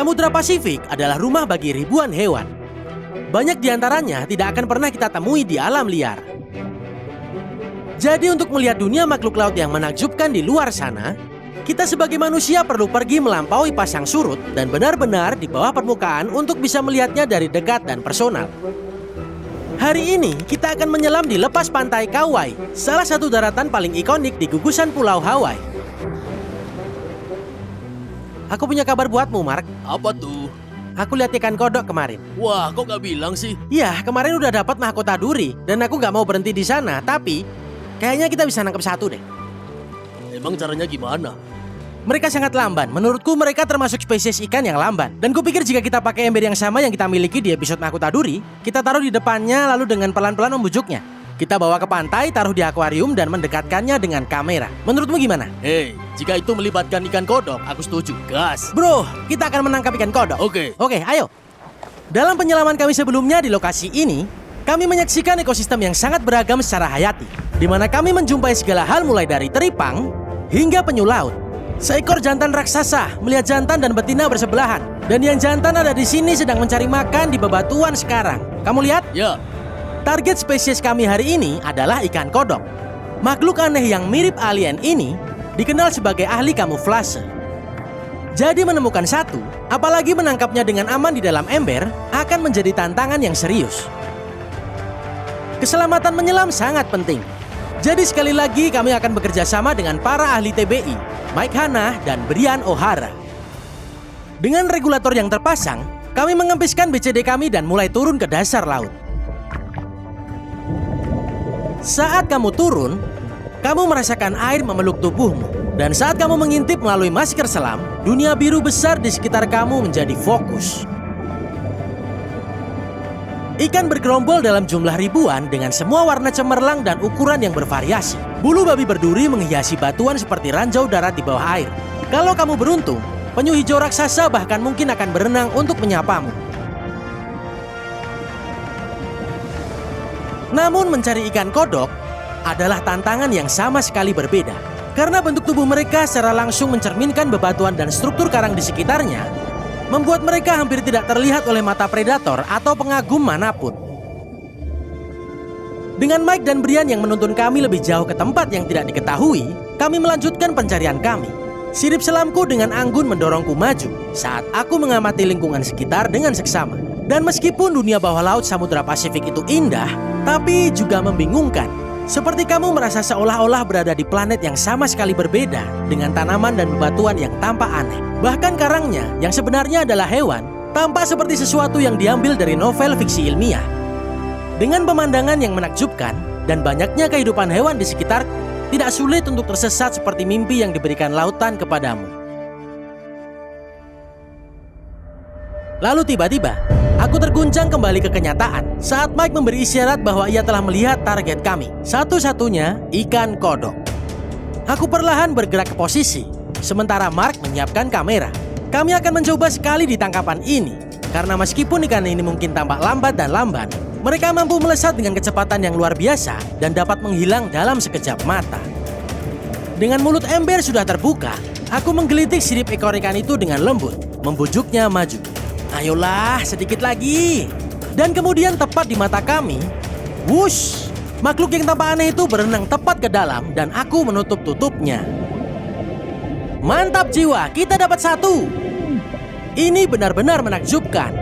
Samudra Pasifik adalah rumah bagi ribuan hewan. Banyak di antaranya tidak akan pernah kita temui di alam liar. Jadi untuk melihat dunia makhluk laut yang menakjubkan di luar sana, kita sebagai manusia perlu pergi melampaui pasang surut dan benar-benar di bawah permukaan untuk bisa melihatnya dari dekat dan personal. Hari ini kita akan menyelam di lepas pantai Kauai, salah satu daratan paling ikonik di gugusan Pulau Hawaii. Aku punya kabar buatmu, Mark. Apa tuh? Aku lihat ikan kodok kemarin. Wah, kok gak bilang sih? Iya, kemarin udah dapat mahkota duri dan aku gak mau berhenti di sana, tapi kayaknya kita bisa nangkep satu deh. Emang caranya gimana? Mereka sangat lamban. Menurutku mereka termasuk spesies ikan yang lamban. Dan kupikir jika kita pakai ember yang sama yang kita miliki di episode mahkota duri, kita taruh di depannya lalu dengan pelan-pelan membujuknya. Kita bawa ke pantai, taruh di akuarium dan mendekatkannya dengan kamera. Menurutmu gimana? Hei, jika itu melibatkan ikan kodok, aku setuju. Gas. Bro, kita akan menangkap ikan kodok. Oke. Oke, ayo. Dalam penyelaman kami sebelumnya di lokasi ini, kami menyaksikan ekosistem yang sangat beragam secara hayati, di mana kami menjumpai segala hal mulai dari teripang hingga penyu laut. Seekor jantan raksasa melihat jantan dan betina bersebelahan, dan yang jantan ada di sini sedang mencari makan di bebatuan sekarang. Kamu lihat? Ya. Target spesies kami hari ini adalah ikan kodok. Makhluk aneh yang mirip alien ini dikenal sebagai ahli kamuflase. Jadi menemukan satu, apalagi menangkapnya dengan aman di dalam ember, akan menjadi tantangan yang serius. Keselamatan menyelam sangat penting. Jadi sekali lagi kami akan bekerja sama dengan para ahli TBI, Mike Hannah dan Brian O'Hara. Dengan regulator yang terpasang, kami mengempiskan BCD kami dan mulai turun ke dasar laut. Saat kamu turun, kamu merasakan air memeluk tubuhmu. Dan saat kamu mengintip melalui masker selam, dunia biru besar di sekitar kamu menjadi fokus. Ikan bergerombol dalam jumlah ribuan dengan semua warna cemerlang dan ukuran yang bervariasi. Bulu babi berduri menghiasi batuan seperti ranjau darat di bawah air. Kalau kamu beruntung, penyu hijau raksasa bahkan mungkin akan berenang untuk menyapamu. Namun mencari ikan kodok adalah tantangan yang sama sekali berbeda. Karena bentuk tubuh mereka secara langsung mencerminkan bebatuan dan struktur karang di sekitarnya, membuat mereka hampir tidak terlihat oleh mata predator atau pengagum manapun. Dengan Mike dan Brian yang menuntun kami lebih jauh ke tempat yang tidak diketahui, kami melanjutkan pencarian kami. Sirip selamku dengan anggun mendorongku maju saat aku mengamati lingkungan sekitar dengan seksama. Dan meskipun dunia bawah laut Samudra Pasifik itu indah, tapi juga membingungkan. Seperti kamu merasa seolah-olah berada di planet yang sama sekali berbeda dengan tanaman dan bebatuan yang tampak aneh. Bahkan karangnya yang sebenarnya adalah hewan, tampak seperti sesuatu yang diambil dari novel fiksi ilmiah. Dengan pemandangan yang menakjubkan dan banyaknya kehidupan hewan di sekitar, tidak sulit untuk tersesat seperti mimpi yang diberikan lautan kepadamu. Lalu tiba-tiba, aku terguncang kembali ke kenyataan saat Mike memberi isyarat bahwa ia telah melihat target kami. Satu-satunya ikan kodok. Aku perlahan bergerak ke posisi, sementara Mark menyiapkan kamera. Kami akan mencoba sekali di tangkapan ini, karena meskipun ikan ini mungkin tampak lambat dan lamban, mereka mampu melesat dengan kecepatan yang luar biasa dan dapat menghilang dalam sekejap mata. Dengan mulut ember sudah terbuka, aku menggelitik sirip ekor ikan itu dengan lembut, membujuknya maju. Ayolah, sedikit lagi. Dan kemudian tepat di mata kami, wush, makhluk yang tampak aneh itu berenang tepat ke dalam dan aku menutup tutupnya. Mantap jiwa, kita dapat satu. Ini benar-benar menakjubkan.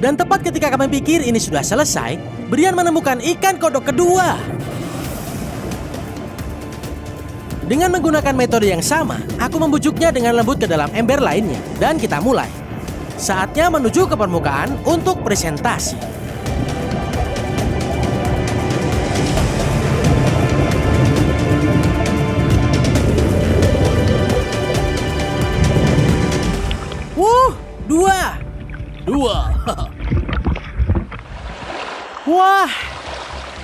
Dan tepat ketika kami pikir ini sudah selesai, Brian menemukan ikan kodok kedua. Dengan menggunakan metode yang sama, aku membujuknya dengan lembut ke dalam ember lainnya. Dan kita mulai. Saatnya menuju ke permukaan untuk presentasi. Dua. Wah,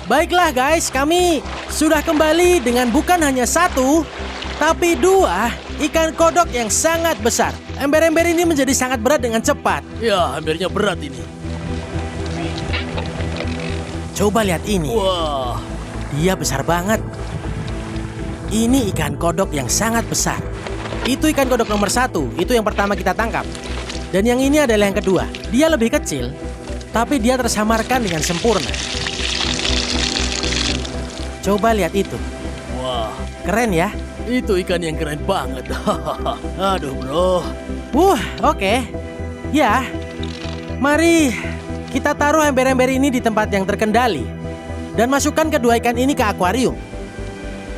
baiklah guys, kami sudah kembali dengan bukan hanya satu, tapi dua ikan kodok yang sangat besar. Ember-ember ini menjadi sangat berat dengan cepat. Ya, embernya berat ini. Coba lihat ini. Wah, Dia besar banget. Ini ikan kodok yang sangat besar. Itu ikan kodok nomor 1, itu yang pertama kita tangkap. Dan yang ini adalah yang kedua. Dia lebih kecil, tapi dia tersamarkan dengan sempurna. Coba lihat itu. Wah, Keren ya? itu ikan yang keren banget. Aduh bro. Oke. Ya, mari kita taruh ember-ember ini di tempat yang terkendali. Dan masukkan kedua ikan ini ke akuarium.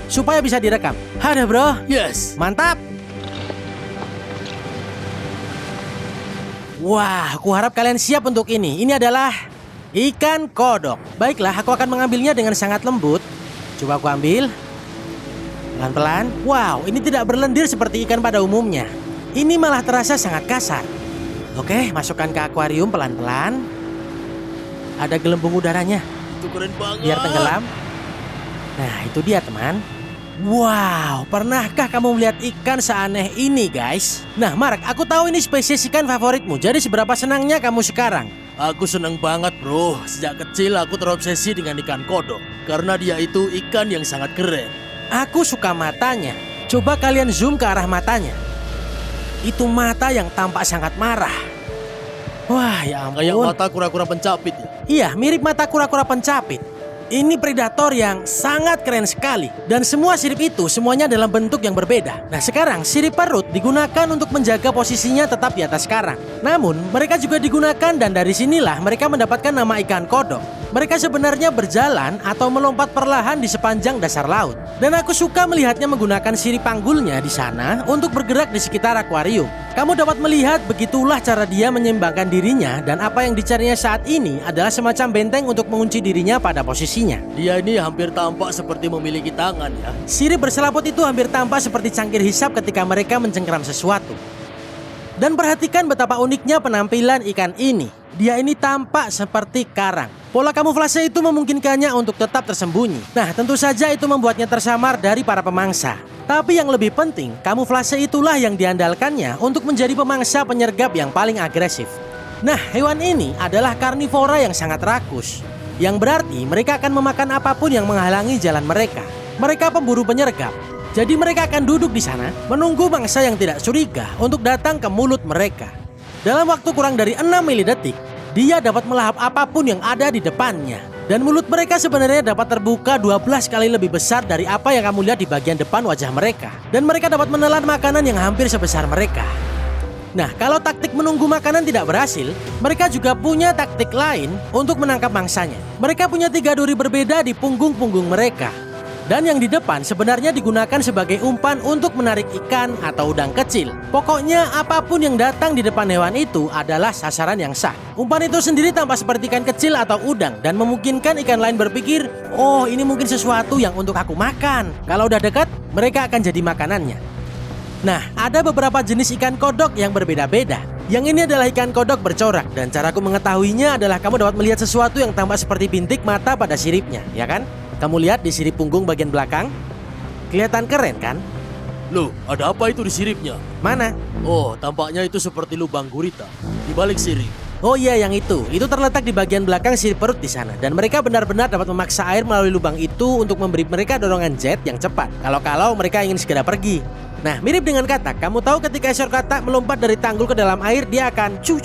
Supaya bisa direkam. Ada bro. Yes. Mantap. Wah, aku harap kalian siap untuk ini. Ini adalah ikan kodok. Baiklah, aku akan mengambilnya dengan sangat lembut. Coba aku ambil. Pelan-pelan. Wow, ini tidak berlendir seperti ikan pada umumnya. Ini malah terasa sangat kasar. Oke, masukkan ke akuarium pelan-pelan. Ada gelembung udaranya. Itu keren banget. Biar tenggelam. Nah, itu dia teman. Wow, pernahkah kamu melihat ikan seaneh ini guys? Nah Mark, aku tahu ini spesies ikan favoritmu. Jadi seberapa senangnya kamu sekarang? Aku seneng banget bro. Sejak kecil aku terobsesi dengan ikan kodok. Karena dia itu ikan yang sangat keren. Aku suka matanya. Coba kalian zoom ke arah matanya. Itu mata yang tampak sangat marah. Wah, ya ampun. Kayak mata kura-kura pencapit ya. Iya, mirip mata kura-kura pencapit. Ini predator yang sangat keren sekali. Dan semua sirip itu semuanya dalam bentuk yang berbeda. Nah sekarang sirip perut digunakan untuk menjaga posisinya tetap di atas karang. Namun mereka juga digunakan dan dari sinilah mereka mendapatkan nama ikan kodok. Mereka sebenarnya berjalan atau melompat perlahan di sepanjang dasar laut. Dan aku suka melihatnya menggunakan sirip panggulnya di sana untuk bergerak di sekitar akuarium. Kamu dapat melihat begitulah cara dia menyeimbangkan dirinya dan apa yang dicarinya saat ini adalah semacam benteng untuk mengunci dirinya pada posisinya. Dia ini hampir tampak seperti memiliki tangan ya. Sirip berselaput itu hampir tampak seperti cangkir hisap ketika mereka mencengkeram sesuatu. Dan perhatikan betapa uniknya penampilan ikan ini. Dia ini tampak seperti karang. Pola kamuflase itu memungkinkannya untuk tetap tersembunyi. Nah, tentu saja itu membuatnya tersamar dari para pemangsa. Tapi yang lebih penting, kamuflase itulah yang diandalkannya untuk menjadi pemangsa penyergap yang paling agresif. Nah, hewan ini adalah karnivora yang sangat rakus. Yang berarti mereka akan memakan apapun yang menghalangi jalan mereka. Mereka pemburu penyergap. Jadi mereka akan duduk di sana, menunggu mangsa yang tidak curiga untuk datang ke mulut mereka. Dalam waktu kurang dari 6 milidetik, dia dapat melahap apapun yang ada di depannya. Dan mulut mereka sebenarnya dapat terbuka 12 kali lebih besar dari apa yang kamu lihat di bagian depan wajah mereka. Dan mereka dapat menelan makanan yang hampir sebesar mereka. Nah, kalau taktik menunggu makanan tidak berhasil, mereka juga punya taktik lain untuk menangkap mangsanya. Mereka punya 3 duri berbeda di punggung-punggung mereka. Dan yang di depan sebenarnya digunakan sebagai umpan untuk menarik ikan atau udang kecil. Pokoknya apapun yang datang di depan hewan itu adalah sasaran yang sah. Umpan itu sendiri tampak seperti ikan kecil atau udang dan memungkinkan ikan lain berpikir, oh ini mungkin sesuatu yang untuk aku makan. Kalau udah dekat, mereka akan jadi makanannya. Nah, ada beberapa jenis ikan kodok yang berbeda-beda. Yang ini adalah ikan kodok bercorak dan caraku mengetahuinya adalah kamu dapat melihat sesuatu yang tampak seperti bintik mata pada siripnya, ya kan? Kamu lihat di sirip punggung bagian belakang? Kelihatan keren kan? Loh, ada apa itu di siripnya? Mana? Oh, tampaknya itu seperti lubang gurita di balik sirip. Oh iya, yang itu. Itu terletak di bagian belakang sirip perut di sana. Dan mereka benar-benar dapat memaksa air melalui lubang itu untuk memberi mereka dorongan jet yang cepat. Kalau mereka ingin segera pergi. Nah, mirip dengan katak. Kamu tahu ketika ekor katak melompat dari tanggul ke dalam air, dia akan cu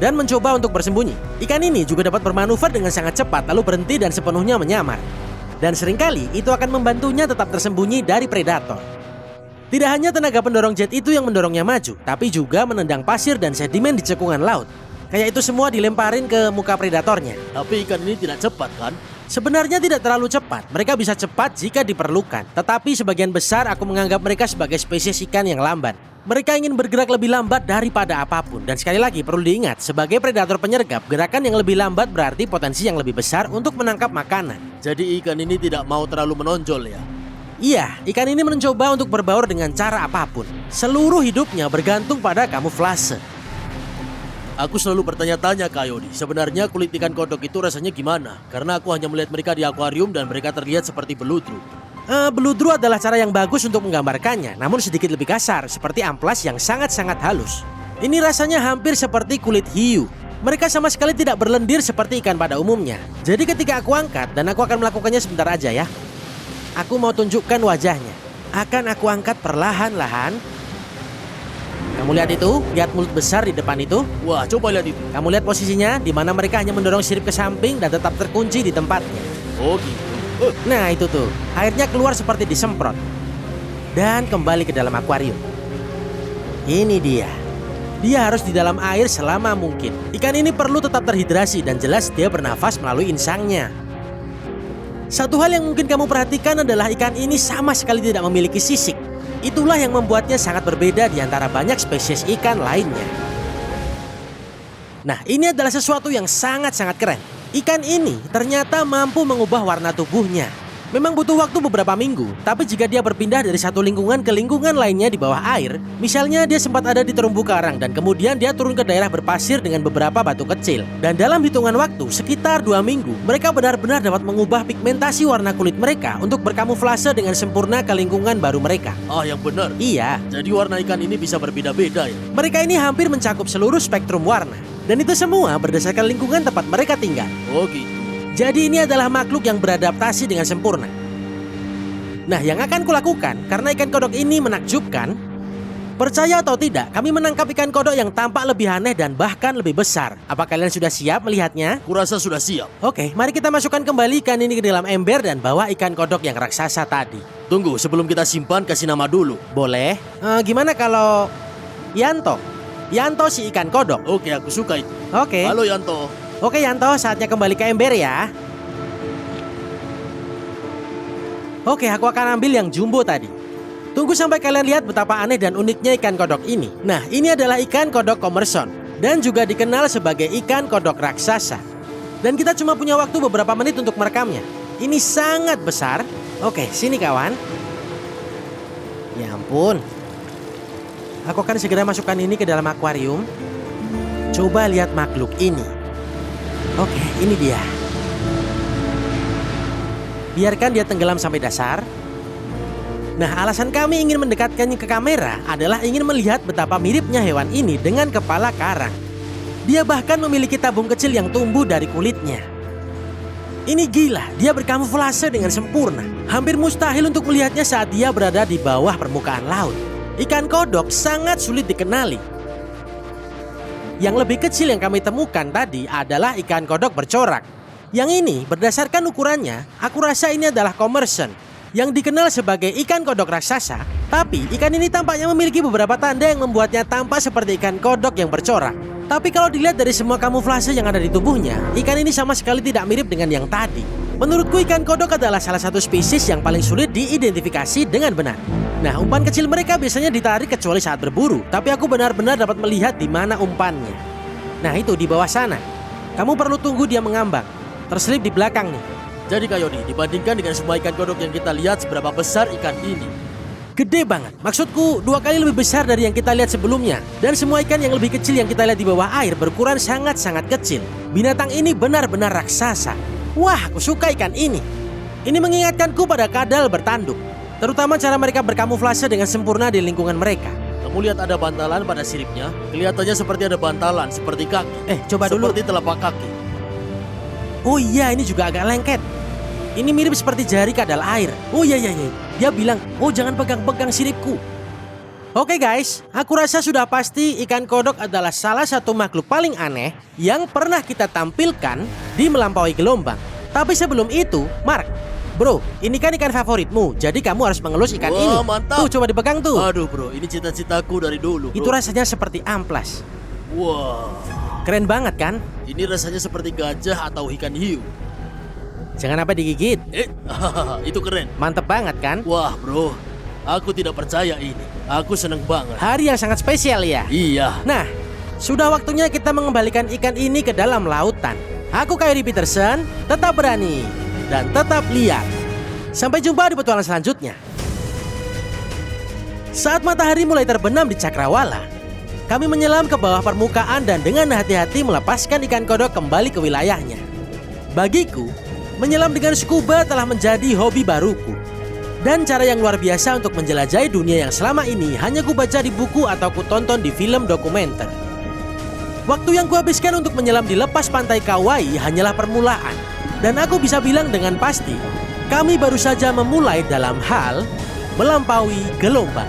dan mencoba untuk bersembunyi. Ikan ini juga dapat bermanuver dengan sangat cepat lalu berhenti dan sepenuhnya menyamar. Dan seringkali itu akan membantunya tetap tersembunyi dari predator. Tidak hanya tenaga pendorong jet itu yang mendorongnya maju, tapi juga menendang pasir dan sedimen di cekungan laut. Kayak itu semua dilemparin ke muka predatornya. Tapi ikan ini tidak cepat kan? Sebenarnya tidak terlalu cepat. Mereka bisa cepat jika diperlukan. Tetapi sebagian besar aku menganggap mereka sebagai spesies ikan yang lamban. Mereka ingin bergerak lebih lambat daripada apapun. Dan sekali lagi perlu diingat, sebagai predator penyergap, gerakan yang lebih lambat berarti potensi yang lebih besar untuk menangkap makanan. Jadi ikan ini tidak mau terlalu menonjol ya? Iya, ikan ini mencoba untuk berbaur dengan cara apapun. Seluruh hidupnya bergantung pada kamuflase. Aku selalu bertanya-tanya Kak Yodi, sebenarnya kulit ikan kodok itu rasanya gimana? Karena aku hanya melihat mereka di akuarium dan mereka terlihat seperti beludru. Beludru adalah cara yang bagus untuk menggambarkannya, namun sedikit lebih kasar, seperti amplas yang sangat-sangat halus. Ini rasanya hampir seperti kulit hiu. Mereka sama sekali tidak berlendir seperti ikan pada umumnya. Jadi ketika aku angkat, dan aku akan melakukannya sebentar aja ya. Aku mau tunjukkan wajahnya. Akan aku angkat perlahan-lahan. Kamu Kamu lihat itu? Lihat mulut besar di depan itu? Wah, coba lihat itu. Kamu lihat posisinya di mana mereka hanya mendorong sirip ke samping dan tetap terkunci di tempatnya. Oh gitu. Nah itu tuh, airnya keluar seperti disemprot. Dan kembali ke dalam akuarium. Ini dia. Dia harus di dalam air selama mungkin. Ikan ini perlu tetap terhidrasi dan jelas dia bernafas melalui insangnya. Satu hal yang mungkin kamu perhatikan adalah ikan ini sama sekali tidak memiliki sisik. Itulah yang membuatnya sangat berbeda di antara banyak spesies ikan lainnya. Nah, ini adalah sesuatu yang sangat-sangat keren. Ikan ini ternyata mampu mengubah warna tubuhnya. Memang butuh waktu beberapa minggu, tapi jika dia berpindah dari satu lingkungan ke lingkungan lainnya di bawah air, misalnya dia sempat ada di terumbu karang dan kemudian dia turun ke daerah berpasir dengan beberapa batu kecil. Dan dalam hitungan waktu, sekitar 2 minggu, mereka benar-benar dapat mengubah pigmentasi warna kulit mereka untuk berkamuflase dengan sempurna ke lingkungan baru mereka. Ah, yang benar. Iya, Jadi warna ikan ini bisa berbeda-beda ya. mereka ini hampir mencakup seluruh spektrum warna. Dan itu semua berdasarkan lingkungan tempat mereka tinggal. Oh gitu. Jadi ini adalah makhluk yang beradaptasi dengan sempurna. Nah, yang akan kulakukan karena ikan kodok ini menakjubkan, percaya atau tidak, kami menangkap ikan kodok yang tampak lebih aneh dan bahkan lebih besar. Apa kalian sudah siap melihatnya? Kurasa sudah siap. Oke, mari kita masukkan kembali ikan ini ke dalam ember dan bawa ikan kodok yang raksasa tadi. Tunggu, sebelum kita simpan kasih nama dulu. Boleh? Gimana kalau Yanto? Yanto si ikan kodok. Oke, aku suka itu. Oke. Halo Yanto. Oke Yanto, saatnya kembali ke ember ya. Oke, aku akan ambil yang jumbo tadi. Tunggu sampai kalian lihat betapa aneh dan uniknya ikan kodok ini. Nah, ini adalah ikan kodok commerson dan juga dikenal sebagai ikan kodok raksasa. Dan kita cuma punya waktu beberapa menit untuk merekamnya. Ini sangat besar. Oke, sini kawan. Ya ampun. Aku akan segera masukkan ini ke dalam akuarium. Coba lihat makhluk ini. Oke, ini dia. Biarkan dia tenggelam sampai dasar. Nah, alasan kami ingin mendekatkannya ke kamera adalah ingin melihat betapa miripnya hewan ini dengan kepala karang. Dia bahkan memiliki tabung kecil yang tumbuh dari kulitnya. Ini gila, dia berkamuflase dengan sempurna. Hampir mustahil untuk melihatnya saat dia berada di bawah permukaan laut. Ikan kodok sangat sulit dikenali. Yang lebih kecil yang kami temukan tadi adalah ikan kodok bercorak. Yang ini berdasarkan ukurannya, aku rasa ini adalah commerson yang dikenal sebagai ikan kodok raksasa. Tapi ikan ini tampaknya memiliki beberapa tanda yang membuatnya tampak seperti ikan kodok yang bercorak. Tapi kalau dilihat dari semua kamuflase yang ada di tubuhnya, ikan ini sama sekali tidak mirip dengan yang tadi. Menurutku ikan kodok adalah salah satu spesies yang paling sulit diidentifikasi dengan benar. Nah, umpan kecil mereka biasanya ditarik kecuali saat berburu, tapi aku benar-benar dapat melihat di mana umpannya. Nah, itu di bawah sana. Kamu perlu tunggu dia mengambang. Terselip di belakang nih. Jadi Kak Yodi, dibandingkan dengan semua ikan kodok yang kita lihat, seberapa besar ikan ini? Gede banget. Maksudku 2 kali lebih besar dari yang kita lihat sebelumnya. Dan semua ikan yang lebih kecil yang kita lihat di bawah air berukuran sangat-sangat kecil. Binatang ini benar-benar raksasa. Wah, aku suka ikan ini. Ini mengingatkanku pada kadal bertanduk. Terutama cara mereka berkamuflase dengan sempurna di lingkungan mereka. Kamu lihat ada bantalan pada siripnya? Kelihatannya seperti ada bantalan, seperti kaki. Coba dulu. Seperti telapak kaki. Oh iya, ini juga agak lengket. Ini mirip seperti jari kadal air. Oh iya. Dia bilang, oh jangan pegang-pegang siripku. Oke guys, aku rasa sudah pasti ikan kodok adalah salah satu makhluk paling aneh yang pernah kita tampilkan di Melampaui Gelombang. Tapi sebelum itu, Mark, bro, ini kan ikan favoritmu, jadi kamu harus mengelus ikan ini. Wah, mantap. Tuh, coba dipegang tuh. Aduh bro, ini cita-citaku dari dulu bro. Itu rasanya seperti amplas. Wah, Keren banget kan? ini rasanya seperti gajah atau ikan hiu. Jangan apa digigit. Itu keren. Mantep banget kan? Wah bro, aku tidak percaya ini. Aku seneng banget. Hari yang sangat spesial ya. Iya. Nah, sudah waktunya kita mengembalikan ikan ini ke dalam lautan. Aku Kyrie Peterson, tetap berani dan tetap liar. Sampai jumpa di petualangan selanjutnya. Saat matahari mulai terbenam di Cakrawala, kami menyelam ke bawah permukaan dan dengan hati-hati melepaskan ikan kodok kembali ke wilayahnya. Bagiku, menyelam dengan scuba telah menjadi hobi baruku. Dan cara yang luar biasa untuk menjelajahi dunia yang selama ini hanya kubaca di buku atau kutonton di film dokumenter. Waktu yang kuhabiskan untuk menyelam di lepas pantai Kauai hanyalah permulaan. Dan aku bisa bilang dengan pasti, kami baru saja memulai dalam hal melampaui gelombang.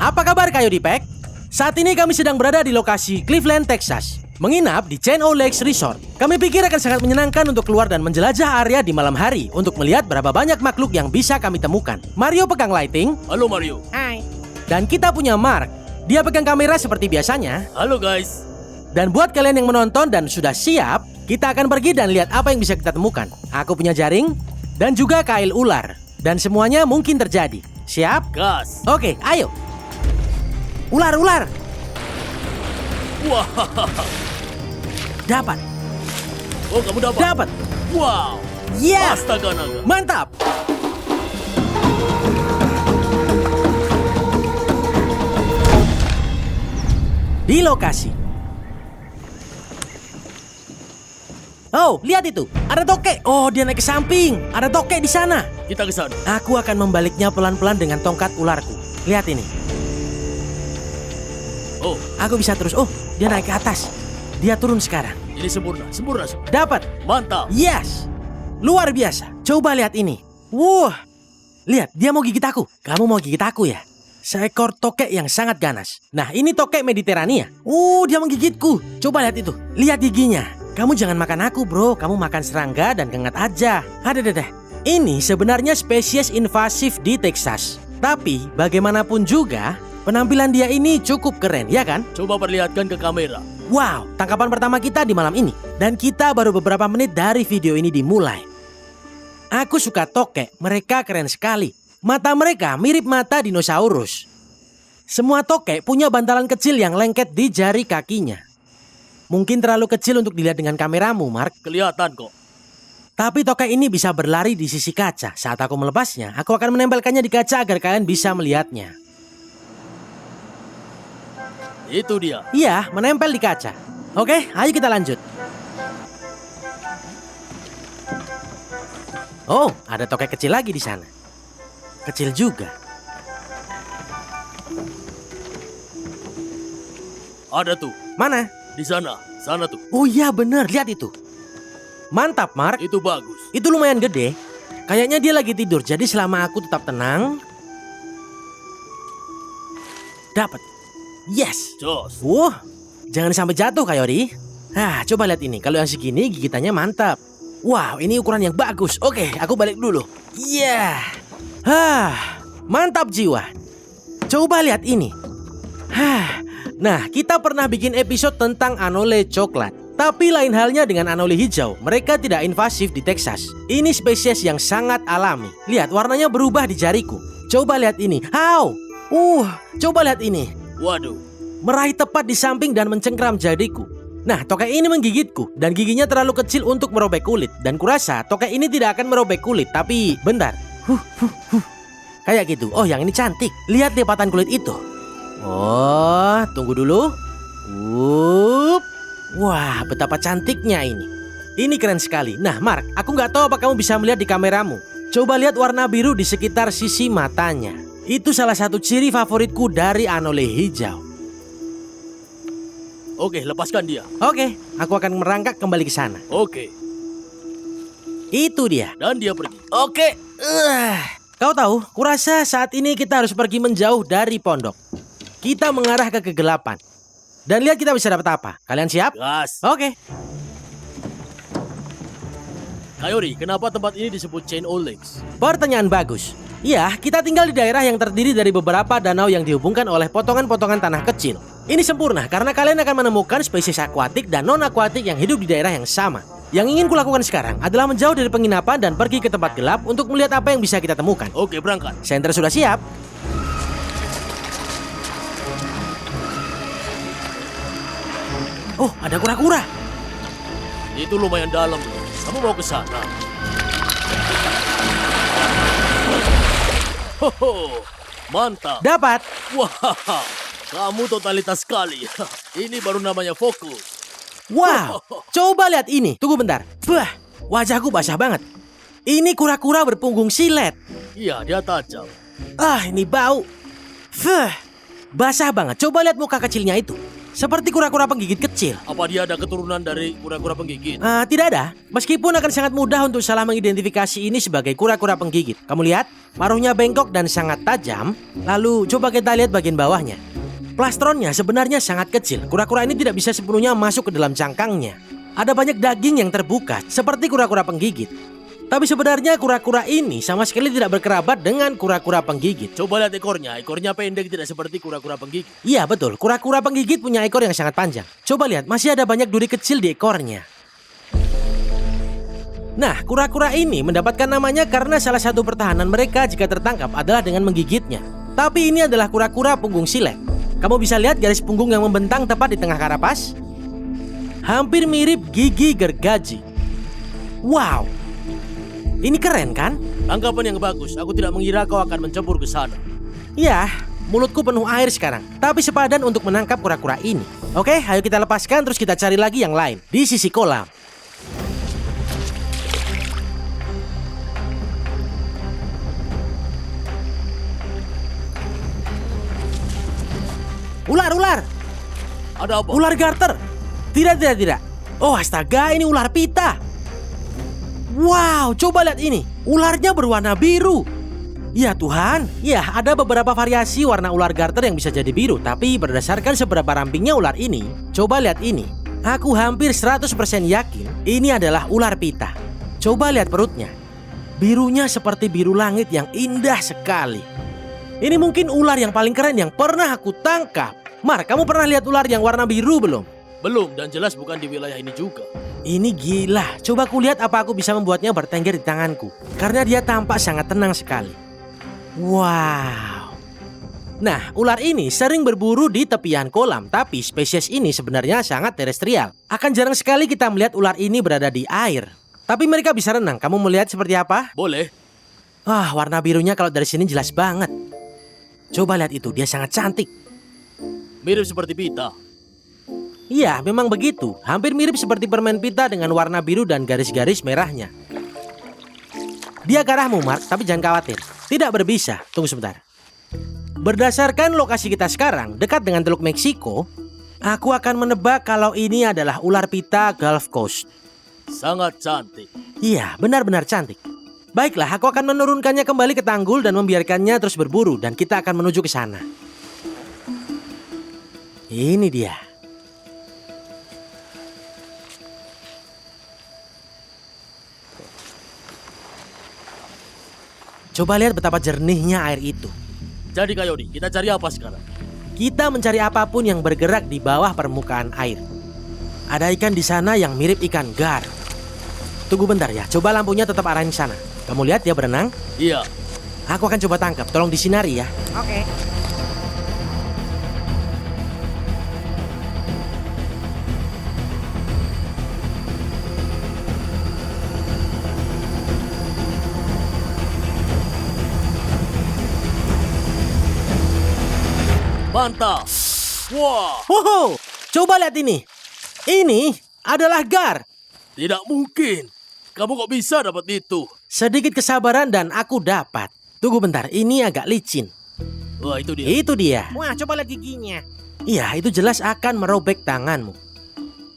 Apa kabar Kayo Dipek? Saat ini kami sedang berada di lokasi Cleveland, Texas. Menginap di Chain O Lakes Resort. Kami pikir akan sangat menyenangkan untuk keluar dan menjelajah area di malam hari untuk melihat berapa banyak makhluk yang bisa kami temukan. Mario pegang lighting. Halo Mario. Hai. Dan kita punya Mark. Dia pegang kamera seperti biasanya. Halo guys. Dan buat kalian yang menonton dan sudah siap, kita akan pergi dan lihat apa yang bisa kita temukan. Aku punya jaring dan juga kail ular. Dan semuanya mungkin terjadi. Siap? Gas. Oke, ayo. Ular. Wah. Dapat. Oh, kamu dapat? Dapat. Wow. Yeah. Astaga naga. Mantap. Di lokasi. Oh, lihat itu. Ada tokek. Oh, dia naik ke samping. Ada tokek di sana. Kita ke sana. Aku akan membaliknya pelan-pelan dengan tongkat ularku. Lihat ini. Oh, Aku bisa terus. Oh, dia naik ke atas. Dia turun sekarang. ini sempurna. Dapat. Mantap. Yes. Luar biasa. Coba lihat ini. Wah. Lihat, dia mau gigit aku. Kamu mau gigit aku ya? Seekor tokek yang sangat ganas. Nah, ini tokek Mediterania. Dia menggigitku. Coba lihat itu. Lihat giginya. Kamu jangan makan aku, bro. Kamu makan serangga dan kengat aja. Ada. Ini sebenarnya spesies invasif di Texas. Tapi, bagaimanapun juga, penampilan dia ini cukup keren, ya kan? Coba perlihatkan ke kamera. Wow, tangkapan pertama kita di malam ini. Dan kita baru beberapa menit dari video ini dimulai. Aku suka tokek, mereka keren sekali. Mata mereka mirip mata dinosaurus. Semua tokek punya bantalan kecil yang lengket di jari kakinya. Mungkin terlalu kecil untuk dilihat dengan kameramu, Mark. Kelihatan kok. Tapi tokek ini bisa berlari di sisi kaca. Saat aku melepasnya, aku akan menempelkannya di kaca agar kalian bisa melihatnya. Itu dia. Iya, menempel di kaca. Oke, ayo kita lanjut. Oh, ada tokek kecil lagi di sana. Kecil juga. Ada tuh. Mana? Di sana. Sana tuh. Oh iya bener, lihat itu. Mantap, Mark. Itu bagus. Itu lumayan gede. Kayaknya dia lagi tidur, jadi selama aku tetap tenang. Dapat. Yes. Jos. Wah, jangan sampai jatuh, Kayori. Coba lihat ini. Kalau yang segini gigitannya mantap. Wow, ini ukuran yang bagus. Oke, aku balik dulu. Iya. Mantap jiwa. Coba lihat ini. Nah, kita pernah bikin episode tentang anole coklat. Tapi lain halnya dengan anole hijau. Mereka tidak invasif di Texas. Ini spesies yang sangat alami. Lihat, warnanya berubah di jariku. Coba lihat ini. Coba lihat ini. Waduh. Meraih tepat di samping dan mencengkram jariku. Nah, tokek ini menggigitku dan giginya terlalu kecil untuk merobek kulit. Dan kurasa tokek ini tidak akan merobek kulit. Tapi bentar. Kayak gitu. Oh, yang ini cantik. Lihat lipatan kulit itu. Oh, tunggu dulu. Wah, betapa cantiknya ini. Ini keren sekali. Nah, Mark, aku nggak tahu apa kamu bisa melihat di kameramu. Coba lihat warna biru di sekitar sisi matanya. Itu salah satu ciri favoritku dari anole hijau. Oke, lepaskan dia. Oke, aku akan merangkak kembali ke sana. Oke. Itu dia. Dan dia pergi. Oke. Kau tahu, kurasa saat ini kita harus pergi menjauh dari pondok. Kita mengarah ke kegelapan. Dan lihat kita bisa dapat apa. Kalian siap? Gas. Oke. Kayori, kenapa tempat ini disebut Chain O Lakes? Pertanyaan bagus. Ya, kita tinggal di daerah yang terdiri dari beberapa danau yang dihubungkan oleh potongan-potongan tanah kecil. Ini sempurna karena kalian akan menemukan spesies akuatik dan non-akuatik yang hidup di daerah yang sama. Yang ingin kulakukan sekarang adalah menjauh dari penginapan dan pergi ke tempat gelap untuk melihat apa yang bisa kita temukan. Oke, berangkat. Senter sudah siap. Oh, ada kura-kura. Itu lumayan dalam loh. Kamu mau ke sana? Hoho, mantap. Dapat. Wah, kamu totalitas sekali. Ini baru namanya fokus. Wow, coba lihat ini. Tunggu bentar. Wah, wajahku basah banget. Ini kura-kura berpunggung silet. Iya, dia tajam. Ini bau. Basah banget. Coba lihat muka kecilnya itu. seperti kura-kura penggigit kecil. Apa dia ada keturunan dari kura-kura penggigit? Tidak ada. Meskipun akan sangat mudah untuk salah mengidentifikasi ini sebagai kura-kura penggigit. Kamu lihat, paruhnya bengkok dan sangat tajam. Lalu coba kita lihat bagian bawahnya. Plastronnya sebenarnya sangat kecil. Kura-kura ini tidak bisa sepenuhnya masuk ke dalam cangkangnya. Ada banyak daging yang terbuka, seperti kura-kura penggigit. Tapi sebenarnya kura-kura ini sama sekali tidak berkerabat dengan kura-kura penggigit. Coba lihat ekornya. Ekornya pendek, tidak seperti kura-kura penggigit. Iya betul, kura-kura penggigit punya ekor yang sangat panjang. Coba lihat, masih ada banyak duri kecil di ekornya. Nah, kura-kura ini mendapatkan namanya karena salah satu pertahanan mereka jika tertangkap adalah dengan menggigitnya. Tapi ini adalah kura-kura punggung silet. Kamu bisa lihat garis punggung yang membentang tepat di tengah karapas? Hampir mirip gigi gergaji. Wow! Ini keren kan? Tangkapan yang bagus. Aku tidak mengira kau akan mencampur ke sana. Ya, mulutku penuh air sekarang. Tapi sepadan untuk menangkap kura-kura ini. Oke, ayo kita lepaskan terus kita cari lagi yang lain. Di sisi kolam. Ular. Ada apa? Ular garter. Tidak. Oh astaga, ini ular pita. Wow, coba lihat ini. Ularnya berwarna biru. Ya Tuhan, ya ada beberapa variasi warna ular garter yang bisa jadi biru. Tapi berdasarkan seberapa rampingnya ular ini, coba lihat ini. Aku hampir 100% yakin ini adalah ular pita. Coba lihat perutnya. Birunya seperti biru langit yang indah sekali. Ini mungkin ular yang paling keren yang pernah aku tangkap. Mar, kamu pernah lihat ular yang warna biru belum? Belum, dan jelas bukan di wilayah ini juga. Ini gila, coba aku lihat apa aku bisa membuatnya bertengger di tanganku. Karena dia tampak sangat tenang sekali. Wow. Nah, ular ini sering berburu di tepian kolam. Tapi spesies ini sebenarnya sangat terestrial. Akan jarang sekali kita melihat ular ini berada di air. Tapi mereka bisa renang, kamu melihat seperti apa? Boleh. Warna birunya kalau dari sini jelas banget. Coba lihat itu, dia sangat cantik. Mirip seperti pita. Iya, memang begitu. Hampir mirip seperti permen pita dengan warna biru dan garis-garis merahnya. Dia ke arahmu, Mark, tapi jangan khawatir. Tidak berbisa. Tunggu sebentar. Berdasarkan lokasi kita sekarang, dekat dengan Teluk Meksiko, aku akan menebak kalau ini adalah ular pita Gulf Coast. Sangat cantik. Iya, benar-benar cantik. Baiklah, aku akan menurunkannya kembali ke tanggul dan membiarkannya terus berburu. Dan kita akan menuju ke sana. Ini dia. Coba lihat betapa jernihnya air itu. Jadi Kayodi, kita cari apa sekarang? Kita mencari apapun yang bergerak di bawah permukaan air. Ada ikan di sana yang mirip ikan gar. Tunggu bentar ya, coba lampunya tetap arahin sana. Kamu lihat dia berenang? Iya. Aku akan coba tangkap, tolong disinari ya. Oke. Mantap. Wah, Wow, coba lihat ini. Ini adalah gar. tidak mungkin. Kamu kok bisa dapat itu? Sedikit kesabaran dan aku dapat. Tunggu bentar, ini agak licin. Wah, itu dia. Itu dia. Wah, coba lihat giginya. Iya, itu jelas akan merobek tanganmu.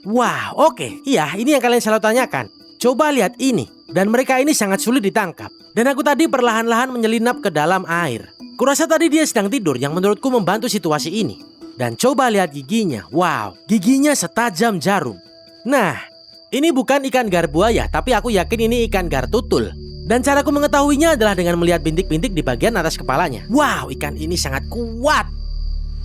Wah, oke. Iya, ini yang kalian selalu tanyakan. Coba lihat ini. Dan mereka ini sangat sulit ditangkap. Dan aku tadi perlahan-lahan menyelinap ke dalam air. Kurasa tadi dia sedang tidur yang menurutku membantu situasi ini. Dan coba lihat giginya. Wow, giginya setajam jarum. Nah, ini bukan ikan gar buaya, tapi aku yakin ini ikan gar tutul. Dan caraku mengetahuinya adalah dengan melihat bintik-bintik di bagian atas kepalanya. Wow, ikan ini sangat kuat.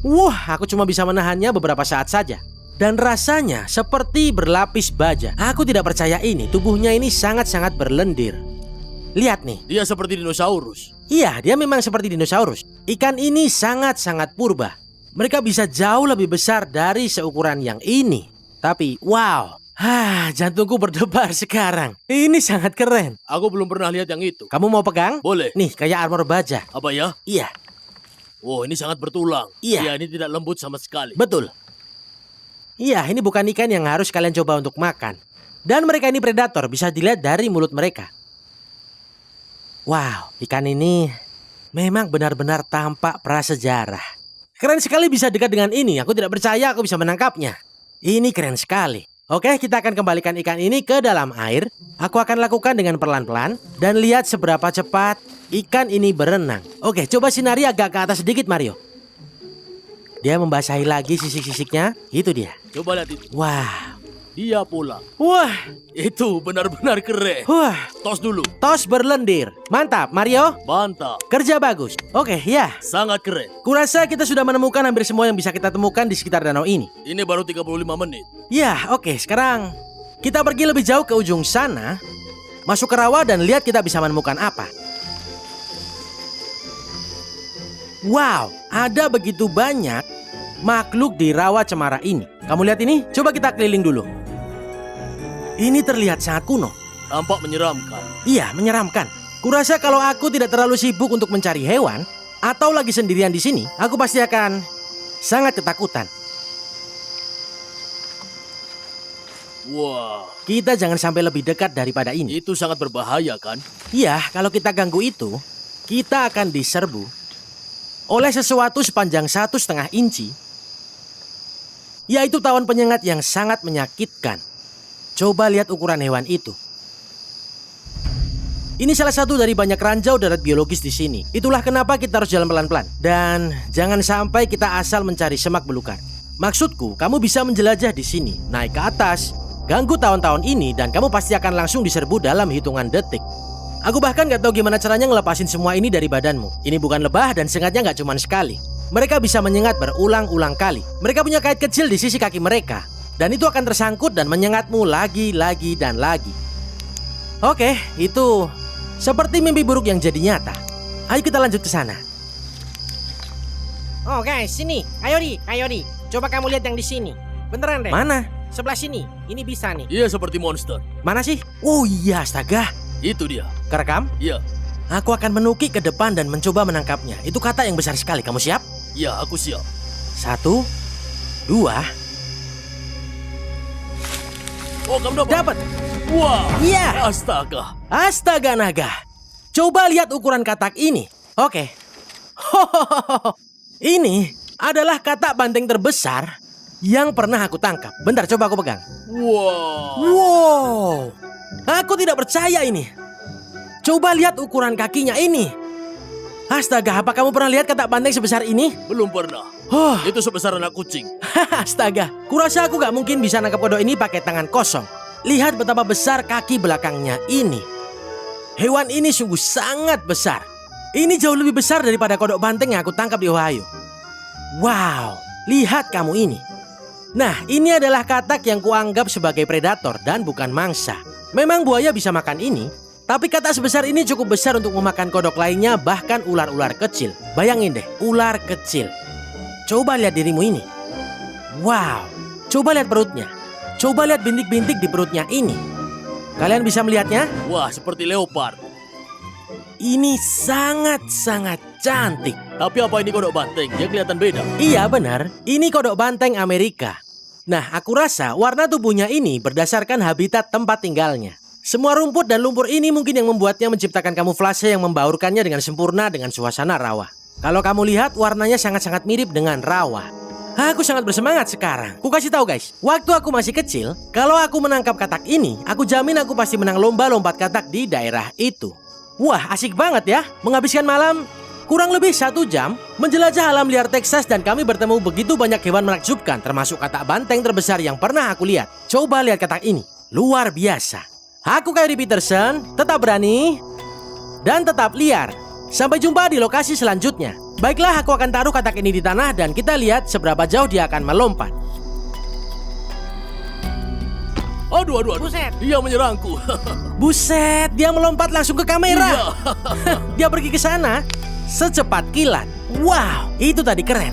Wah, aku cuma bisa menahannya beberapa saat saja. Dan rasanya seperti berlapis baja. Aku tidak percaya ini, tubuhnya ini sangat-sangat berlendir. Lihat nih. Dia seperti dinosaurus. Iya, dia memang seperti dinosaurus. Ikan ini sangat-sangat purba. Mereka bisa jauh lebih besar dari seukuran yang ini. Tapi, wow. Jantungku berdebar sekarang. Ini sangat keren. Aku belum pernah lihat yang itu. Kamu mau pegang? Boleh. Nih, kayak armor baja. Apa ya? Iya, Oh, ini sangat bertulang. Iya. Ini tidak lembut sama sekali. betul. Iya, ini bukan ikan yang harus kalian coba untuk makan. Dan mereka ini predator, bisa dilihat dari mulut mereka. Wow, ikan ini memang benar-benar tampak prasejarah. keren sekali bisa dekat dengan ini. Aku tidak percaya aku bisa menangkapnya. Ini keren sekali. Oke, kita akan kembalikan ikan ini ke dalam air. Aku akan lakukan dengan pelan-pelan dan lihat seberapa cepat ikan ini berenang. Oke, coba sinari agak ke atas sedikit, Mario. Dia membasahi lagi sisik-sisiknya. Itu dia. Coba lihat itu. Wah. Dia pulang. Wah. Itu benar-benar keren. Wah. Tos dulu. Tos berlendir. Mantap, Mario. Mantap. Kerja bagus. Oke, ya. Sangat keren. Kurasa kita sudah menemukan hampir semua yang bisa kita temukan di sekitar danau ini. Ini baru 35 menit. Ya, oke. Sekarang kita pergi lebih jauh ke ujung sana. Masuk ke rawa dan lihat kita bisa menemukan apa. Wow, ada begitu banyak makhluk di rawa cemara ini. Kamu lihat ini? Coba kita keliling dulu. Ini terlihat sangat kuno. Tampak menyeramkan. Iya, menyeramkan. Kurasa kalau aku tidak terlalu sibuk untuk mencari hewan atau lagi sendirian di sini, aku pasti akan sangat ketakutan. Wah, Kita jangan sampai lebih dekat daripada ini. itu sangat berbahaya kan? Iya, kalau kita ganggu itu, kita akan diserbu oleh sesuatu sepanjang 1,5 inci, yaitu tawon penyengat yang sangat menyakitkan. Coba lihat ukuran hewan itu. Ini salah satu dari banyak ranjau darat biologis di sini. Itulah kenapa kita harus jalan pelan-pelan. Dan jangan sampai kita asal mencari semak belukar. Maksudku, kamu bisa menjelajah di sini, naik ke atas, ganggu tawon-tawon ini, dan kamu pasti akan langsung diserbu dalam hitungan detik. Aku bahkan gak tahu gimana caranya ngelepasin semua ini dari badanmu. Ini bukan lebah dan sengatnya gak cuma sekali. Mereka bisa menyengat berulang-ulang kali. Mereka punya kait kecil di sisi kaki mereka. Dan itu akan tersangkut dan menyengatmu lagi, dan lagi. Oke, itu seperti mimpi buruk yang jadi nyata. Ayo kita lanjut ke sana. Oh guys, sini. Ayo di. Coba kamu lihat yang di sini. Beneran deh. Mana? Sebelah sini. Ini bisa nih. Iya seperti monster. Mana sih? Oh iya, astaga. Itu dia. Kerekam? Iya. Aku akan menukik ke depan dan mencoba menangkapnya. Itu kata yang besar sekali. Kamu siap? Iya, aku siap. 1, 2. Oh, kamu dapat. Dapat. Wah. Iya. Astaga. Astaga naga. Coba lihat ukuran katak ini. Oke. Ini adalah katak banteng terbesar yang pernah aku tangkap. Bentar, coba aku pegang. Wow. Wow. Aku tidak percaya ini. Coba lihat ukuran kakinya ini. Astaga, apa kamu pernah lihat katak banteng sebesar ini? Belum pernah. Oh, Itu sebesar anak kucing. astaga. Kurasa aku gak mungkin bisa nangkap kodok ini pakai tangan kosong. Lihat betapa besar kaki belakangnya ini. Hewan ini sungguh sangat besar. Ini jauh lebih besar daripada kodok banteng yang aku tangkap di Ohio. Wow, lihat kamu ini. Nah, ini adalah katak yang kuanggap sebagai predator dan bukan mangsa. Memang buaya bisa makan ini, tapi katak sebesar ini cukup besar untuk memakan kodok lainnya, bahkan ular-ular kecil. Bayangin deh, ular kecil. Coba lihat dirimu ini. Wow, coba lihat perutnya. Coba lihat bintik-bintik di perutnya ini. Kalian bisa melihatnya? Wah, seperti leopard. Ini sangat-sangat cantik. Tapi apa ini kodok banteng? Dia kelihatan beda. Iya benar, ini kodok banteng Amerika. Nah, aku rasa warna tubuhnya ini berdasarkan habitat tempat tinggalnya. Semua rumput dan lumpur ini mungkin yang membuatnya menciptakan kamuflase yang membaurkannya dengan sempurna dengan suasana rawa. Kalau kamu lihat, warnanya sangat-sangat mirip dengan rawa. Aku sangat bersemangat sekarang. Ku kasih tahu guys, waktu aku masih kecil, kalau aku menangkap katak ini, aku jamin aku pasti menang lomba lompat katak di daerah itu. Wah, asik banget ya, menghabiskan malam kurang lebih 1 jam menjelajah alam liar Texas dan kami bertemu begitu banyak hewan menakjubkan, termasuk katak banteng terbesar yang pernah aku lihat. Coba lihat katak ini, luar biasa. Aku Kyrie Peterson, tetap berani dan tetap liar. Sampai jumpa di lokasi selanjutnya. Baiklah, aku akan taruh katak ini di tanah dan kita lihat seberapa jauh dia akan melompat. Aduh. Buset. Dia menyerangku. Buset, dia melompat langsung ke kamera. Iya. Dia pergi ke sana secepat kilat. Wow, itu tadi keren.